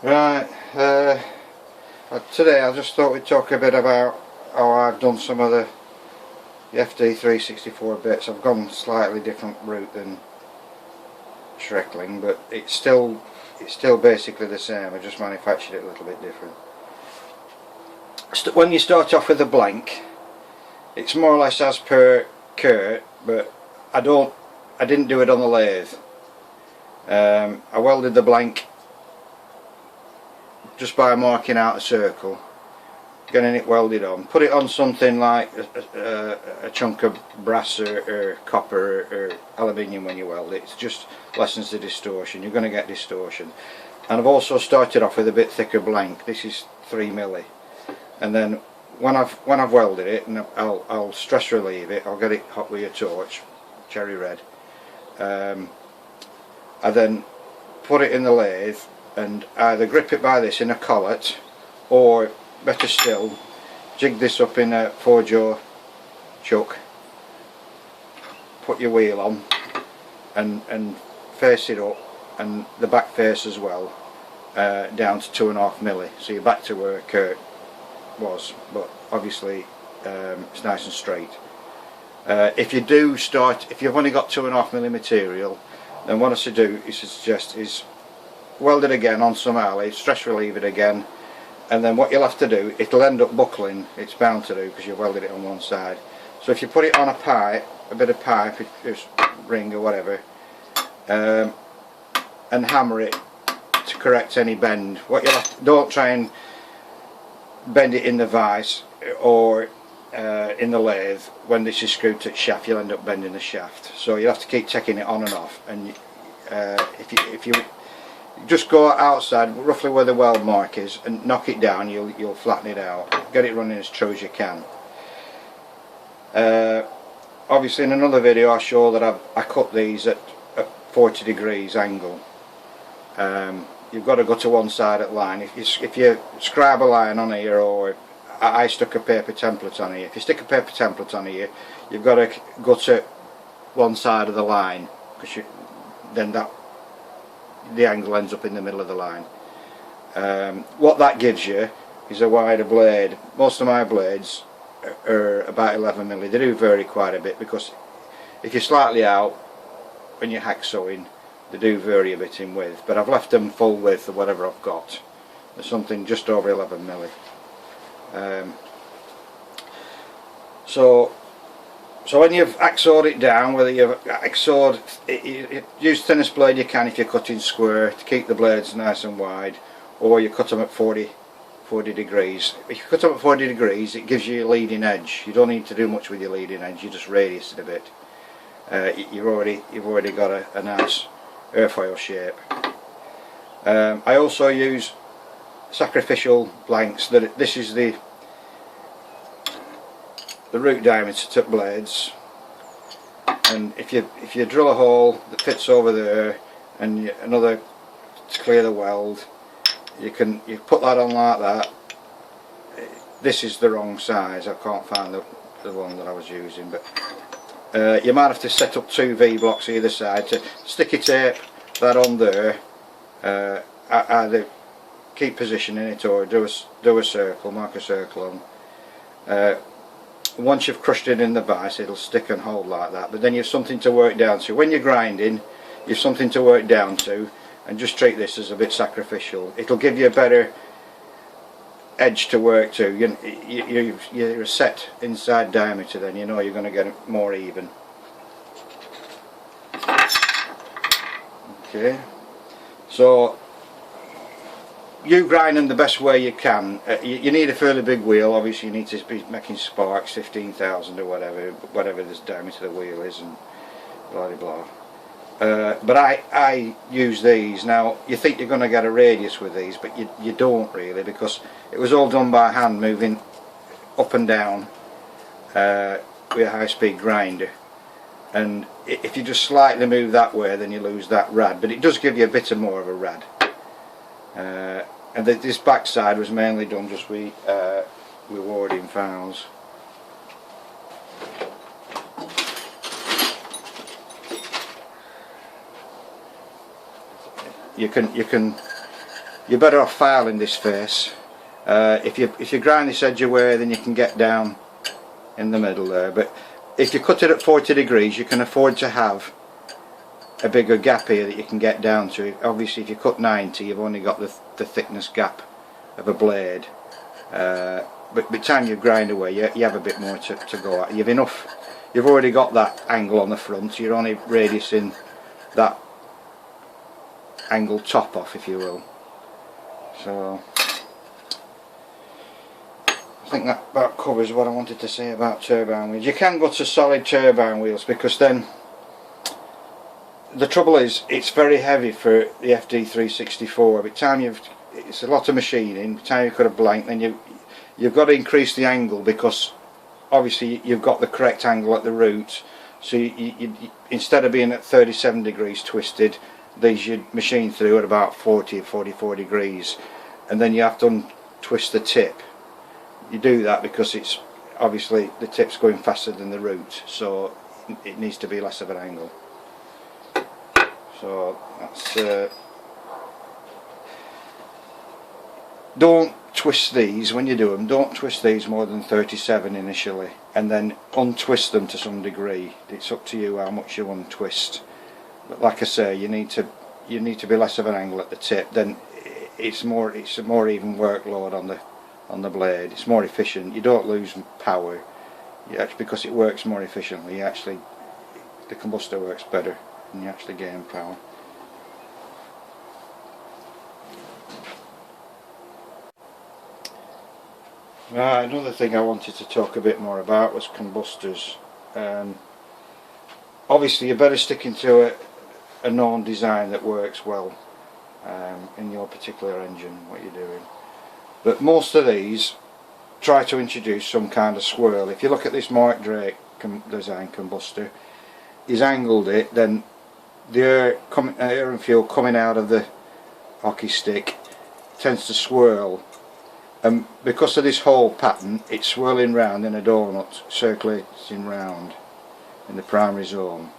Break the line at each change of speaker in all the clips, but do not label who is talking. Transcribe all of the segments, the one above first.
Right, today I just thought we'd talk a bit about how I've done some of the FD364 bits. I've gone slightly different route than Schreckling, but it's still basically the same. I just manufactured it a little bit different. When you start off with a blank, it's more or less as per Kurt, but I didn't do it on the lathe. I welded the blank just by marking out a circle, getting it welded on. Put it on something like a chunk of brass or copper or aluminium when you weld it. It just lessens the distortion. You're going to get distortion. And I've also started off with a bit thicker blank. This is 3mm. And then when I've welded it, and I'll stress relieve it, I'll get it hot with a torch, cherry red. I then put it in the lathe and either grip it by this in a collet, or better still, jig this up in a 4-jaw chuck, put your wheel on and face it up, and the back face as well, down to 2.5mm, so you're back to where Kurt was, but obviously it's nice and straight. If you've only got 2.5mm material, then what I suggest is weld it again on some alley, stress relieve it again, and then what you'll have to do, it'll end up buckling, it's bound to do because you've welded it on one side. So if you put it on a pipe, a bit of pipe, just ring or whatever, and hammer it to correct any bend. Don't try and bend it in the vise or in the lathe. When this is screwed to the shaft, you'll end up bending the shaft. So you'll have to keep taking it on and off. And if you just go outside roughly where the weld mark is and knock it down, you'll flatten it out. Get it running as true as you can. Obviously in another video I show that I cut these at 40 degrees angle. You've got to go to one side at line. If you scribe a line on here, or I stuck a paper template on here. If you stick a paper template on here, you've got to go to one side of the line, because then the angle ends up in the middle of the line. What that gives you is a wider blade. Most of my blades are about 11mm. They do vary quite a bit, because if you're slightly out when you're hacksawing, they do vary a bit in width, but I've left them full width of whatever I've got. There's something just over 11mm. So when you've hacksawed it down, whether you've hacksawed it, use the thinnest blade you can if you're cutting square to keep the blades nice and wide, or you cut them at 40 degrees. If you cut them at 40 degrees, it gives you a leading edge. You don't need to do much with your leading edge, you just radius it a bit. You've already got a nice airfoil shape. I also use sacrificial blanks. This is the root diameter to blades, and if you drill a hole that fits over there and another to clear the weld, you put that on like that. This is the wrong size. I can't find the one that I was using, but you might have to set up 2 V blocks either side to sticky tape that on there. Either keep positioning it or do a circle, mark a circle on. Once you've crushed it in the vise, it'll stick and hold like that, but then you've something to work down to. When you're grinding, you've something to work down to, and just treat this as a bit sacrificial. It'll give you a better edge to work to. You're a set inside diameter, then you know you're going to get it more even. Okay, so you grind them the best way you can. You need a fairly big wheel. Obviously you need to be making sparks, 15,000 or whatever this diameter of the wheel is, and blah blah blah. But I use these. Now you think you're going to get a radius with these, but you don't really, because it was all done by hand, moving up and down with a high-speed grinder. And if you just slightly move that way, then you lose that rad, but it does give you a bit more of a rad. And this back side was mainly done just with warding files. You can you're better off filing this face. If you grind this edge away, then you can get down in the middle there, but if you cut it at 40 degrees you can afford to have a bigger gap here that you can get down to. Obviously if you cut 90 you've only got the thickness gap of a blade, but by the time you grind away you have a bit more to go at. You've already got that angle on the front, you're only radiusing that angle top off, if you will. So I think that about covers what I wanted to say about turbine wheels. You can go to solid turbine wheels, because then the trouble is it's very heavy for the FD364. By the time it's a lot of machining. By the time you cut a blank, then you've got to increase the angle, because obviously you've got the correct angle at the root. So you instead of being at 37 degrees twisted, these you'd machine through at about 40 or 44 degrees, and then you have to untwist the tip. You do that because it's obviously the tip's going faster than the root, so it needs to be less of an angle. So that's don't twist these when you do them. Don't twist these more than 37 initially, and then untwist them to some degree. It's up to you how much you untwist. But like I say, you need to be less of an angle at the tip. Then it's a more even workload on the blade. It's more efficient. You don't lose power. Because it works more efficiently. The combustor works better, and you actually gain power. Another thing I wanted to talk a bit more about was combustors. Obviously you're better sticking to a known design that works well in your particular engine, what you're doing. But most of these try to introduce some kind of swirl. If you look at this Mark Drake design combustor, he's angled it, then the air and fuel coming out of the hockey stick tends to swirl, and because of this hole pattern it's swirling round in a donut, circulating round in the primary zone,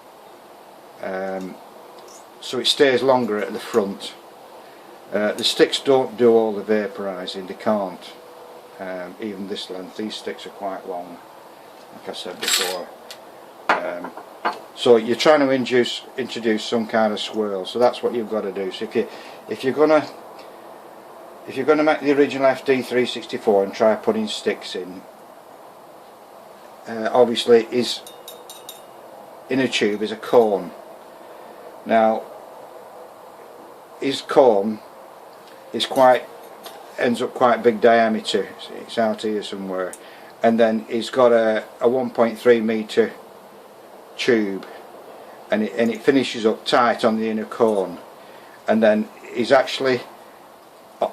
so it stays longer at the front. The sticks don't do all the vaporising, they can't, even this length. These sticks are quite long, like I said before. So you're trying to introduce some kind of swirl, so that's what you've got to do. So if you're gonna make the original FD364 and try putting sticks in, obviously is in a tube is a cone. Now his cone ends up quite big diameter. It's out here somewhere, and then he's got a 1.3 metre tube, and it finishes up tight on the inner cone, and then he's actually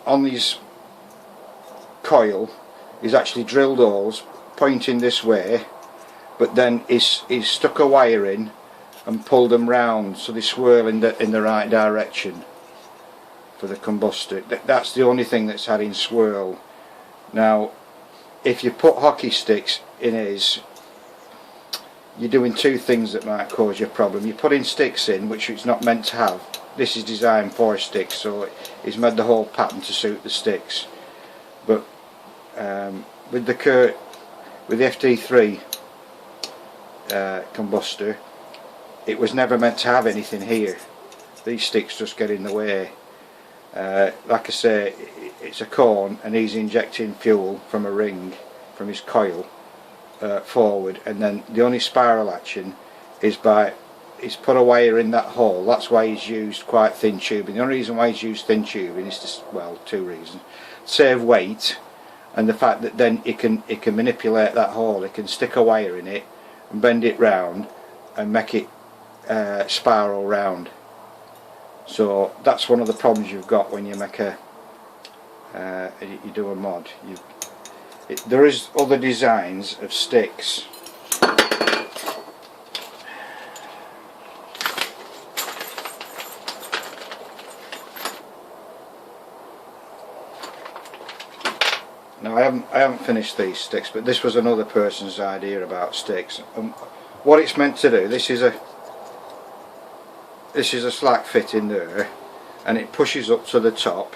on his coil he's actually drilled holes pointing this way, but then he's stuck a wire in and pulled them round so they swirl in the right direction for the combustor. That's the only thing that's adding swirl. Now if you put hockey sticks in his, you're doing two things that might cause you a problem. You're putting sticks in which it's not meant to have. This is designed for sticks, so he's made the whole pattern to suit the sticks. But with the FD3 combustor, it was never meant to have anything here. These sticks just get in the way. Like I say, it's a cone, and he's injecting fuel from a ring from his coil forward, and then the only spiral action is he's put a wire in that hole. That's why he's used quite thin tubing. The only reason why he's used thin tubing is to, well, two reasons: save weight, and the fact that then he can manipulate that hole. He can stick a wire in it and bend it round and make it spiral round. So that's one of the problems you've got when you make you do a mod. There is other designs of sticks. Now I haven't finished these sticks, but this was another person's idea about sticks. What it's meant to do, this is a slack fit in there, and it pushes up to the top,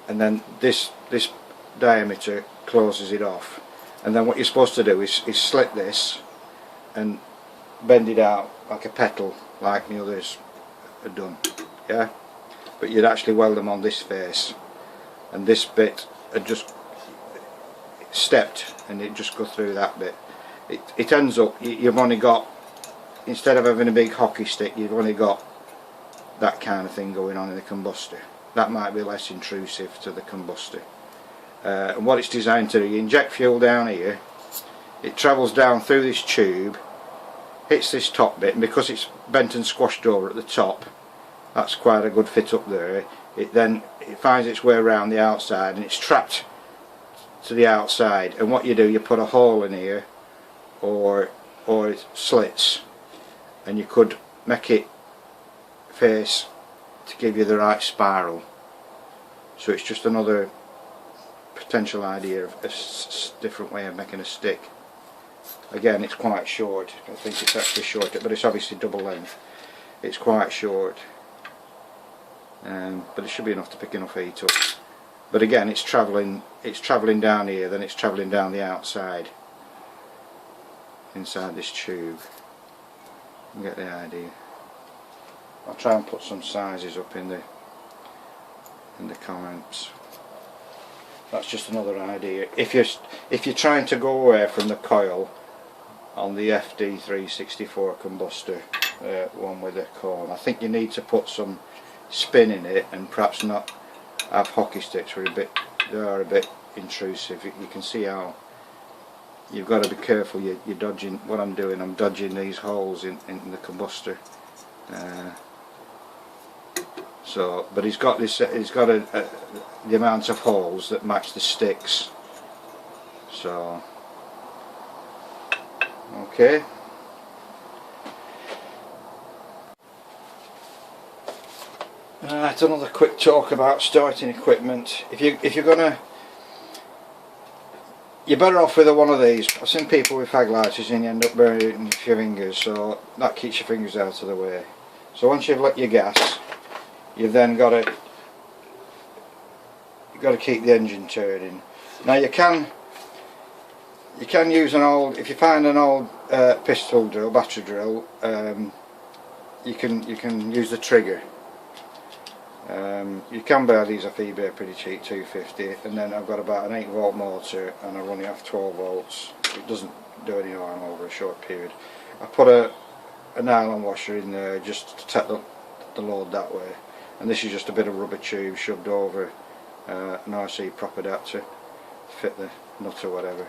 and then this diameter closes it off. And then what you're supposed to do is slit this and bend it out like a petal, like the others are done. Yeah, but you'd actually weld them on this face, and this bit had just stepped, and it just go through that bit. It ends up, you've only got, instead of having a big hockey stick, you've only got that kind of thing going on in the combustor. That might be less intrusive to the combustor. And what it's designed to do, you inject fuel down here, it travels down through this tube, hits this top bit, and because it's bent and squashed over at the top, that's quite a good fit up there. It finds its way around the outside, and it's trapped to the outside. And what you do, you put a hole in here, or slits, and you could make it face to give you the right spiral. So it's just another potential idea of a different way of making a stick. Again, it's quite short. I think it's actually shorter, but it's obviously double length. It's quite short, but it should be enough to pick enough heat up. But again, it's travelling down here, then it's travelling down the outside, inside this tube. You get the idea. I'll try and put some sizes up in the comments. That's just another idea. If you're trying to go away from the coil on the FD364 combustor, one with a cone, I think you need to put some spin in it, and perhaps not have hockey sticks. They are a bit intrusive. You can see how you've got to be careful. You're dodging what I'm doing. I'm dodging these holes in the combustor. But he's got this. He's got the amount of holes that match the sticks. So, okay. It's another quick talk about starting equipment. If you're gonna, you're better off with one of these. I've seen people with fag lighters and you end up burning your fingers, so that keeps your fingers out of the way. So once you've lit your gas, you've then got to keep the engine turning. Now you can use an old, if you find an old pistol drill, battery drill, you can use the trigger. You can buy these off eBay pretty cheap, $2.50, and then I've got about an 8-volt motor and I run it off 12 volts. It doesn't do any harm over a short period. I put a nylon washer in there just to take the load that way, and this is just a bit of rubber tube shoved over an RC prop adapter to fit the nut or whatever.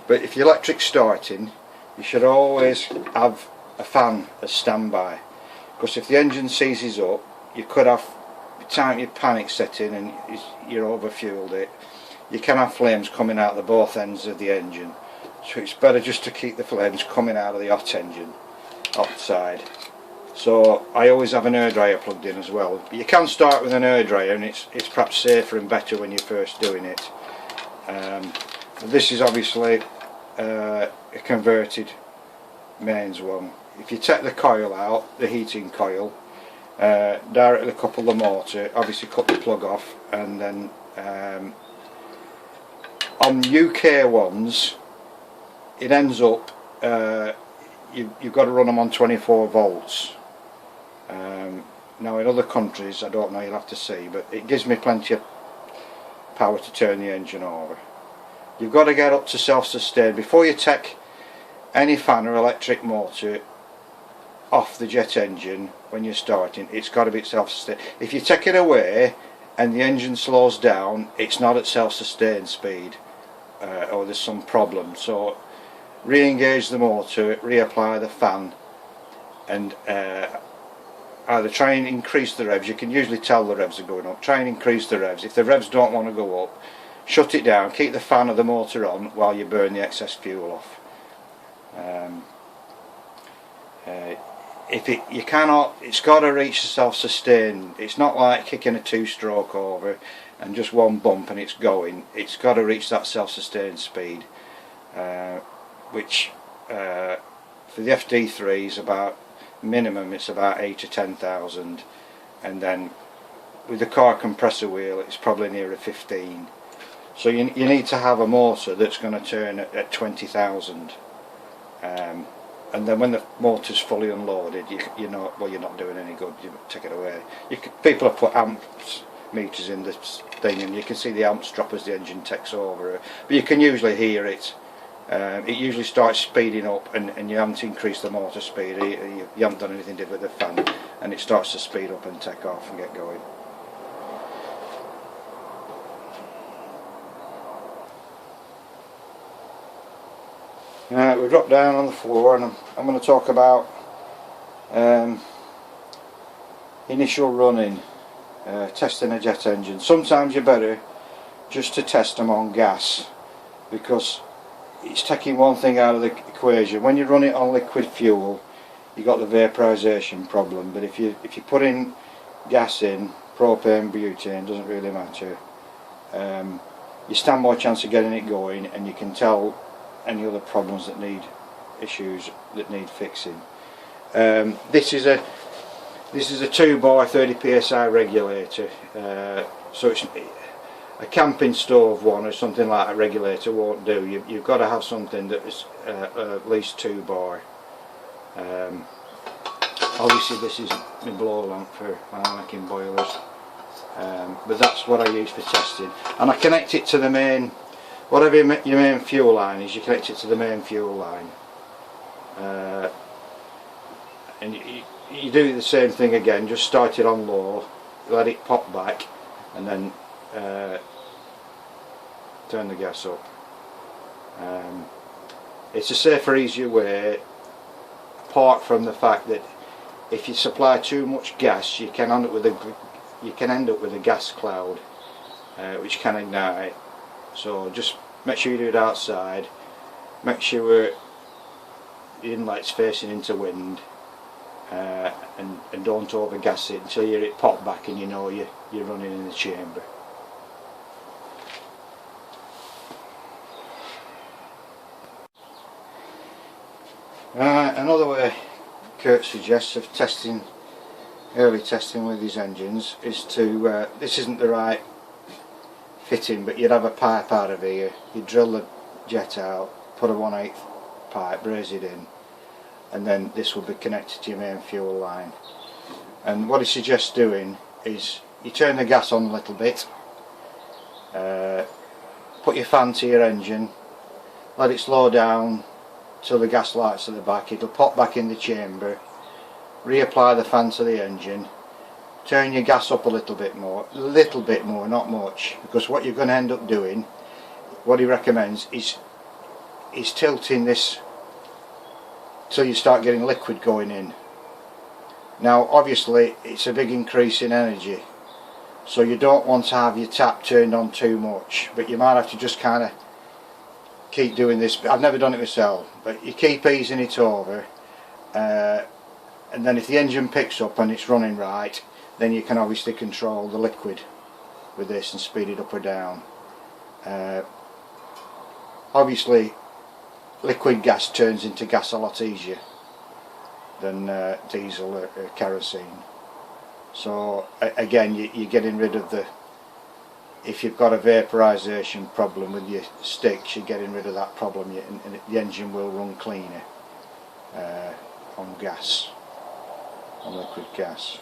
But if your electric's starting, you should always have a fan as standby, because if the engine seizes up, you could have, by the time your panic set in and you're overfueled it, you can have flames coming out of both ends of the engine. So it's better just to keep the flames coming out of the hot engine, hot side. So I always have an air dryer plugged in as well. But you can start with an air dryer, and it's perhaps safer and better when you're first doing it. This is obviously a converted mains one. If you take the coil out, the heating coil, directly couple the motor, obviously cut the plug off, and then on UK ones it ends up you've got to run them on 24 volts. Now in other countries, I don't know, you'll have to see, but it gives me plenty of power to turn the engine over. You've got to get up to self-sustain before you take any fan or electric motor off the jet engine. When you're starting, it's got to be self-sustained. If you take it away and the engine slows down, it's not at self-sustained speed, or there's some problem. So re-engage the motor, reapply the fan, and either try and increase the revs. You can usually tell the revs are going up. Try and increase the revs. If the revs don't want to go up, shut it down, keep the fan of the motor on while you burn the excess fuel off. You cannot, it's got to reach the self-sustain. It's not like kicking a 2-stroke over and just one bump and it's going. It's got to reach that self-sustained speed, which for the FD3 is about minimum. It's about 8 to 10,000, and then with the car compressor wheel it's probably nearer 15. So you need to have a motor that's going to turn at 20,000, and then when the motor's fully unloaded, you're not doing any good. You take it away. People have put amps meters in this thing, and you can see the amps drop as the engine takes over. But you can usually hear it. It usually starts speeding up, and you haven't increased the motor speed. You haven't done anything with the fan, and it starts to speed up and take off and get going. We dropped down on the floor, and I'm going to talk about initial running, testing a jet engine. Sometimes you're better just to test them on gas, because it's taking one thing out of the equation. When you run it on liquid fuel, you got the vaporization problem, but if you put in gas in, propane, butane, doesn't really matter, you stand more chance of getting it going, and you can tell any other problems that need issues that need fixing. This is a 2-bar 30 psi regulator, so it's a camping stove one or something like a regulator won't do. You've got to have something that is at least 2 bar. Obviously this is my blow lamp for making boilers, but that's what I use for testing, and I connect it to the main. Whatever your main fuel line is, you connect it to the main fuel line, and you do the same thing again. Just start it on low, let it pop back, and then turn the gas up. It's a safer, easier way, apart from the fact that if you supply too much gas, you can end up with a gas cloud, which can ignite. So just make sure you do it outside. Make sure the inlet's facing into wind, and don't overgas it until you hear it pop back and you know you're running in the chamber. Another way Kurt suggests of early testing with his engines is to, this isn't the right fitting, but you'd have a pipe out of here, you'd drill the jet out, put a 1/8 pipe, braze it in, and then this will be connected to your main fuel line. And what he suggests doing is you turn the gas on a little bit, put your fan to your engine, let it slow down till the gas lights at the back, it'll pop back in the chamber, reapply the fan to the engine, turn your gas up a little bit more, not much, because what you're going to end up doing, what he recommends, is tilting this till you start getting liquid going in. Now obviously it's a big increase in energy, so you don't want to have your tap turned on too much, but you might have to just kind of keep doing this. I've never done it myself, but you keep easing it over, and then if the engine picks up and it's running right, then you can obviously control the liquid with this and speed it up or down. Obviously liquid gas turns into gas a lot easier than diesel or kerosene, so again you're getting rid of the, if you've got a vaporization problem with your sticks, you're getting rid of that problem, and the engine will run cleaner on gas, on liquid gas.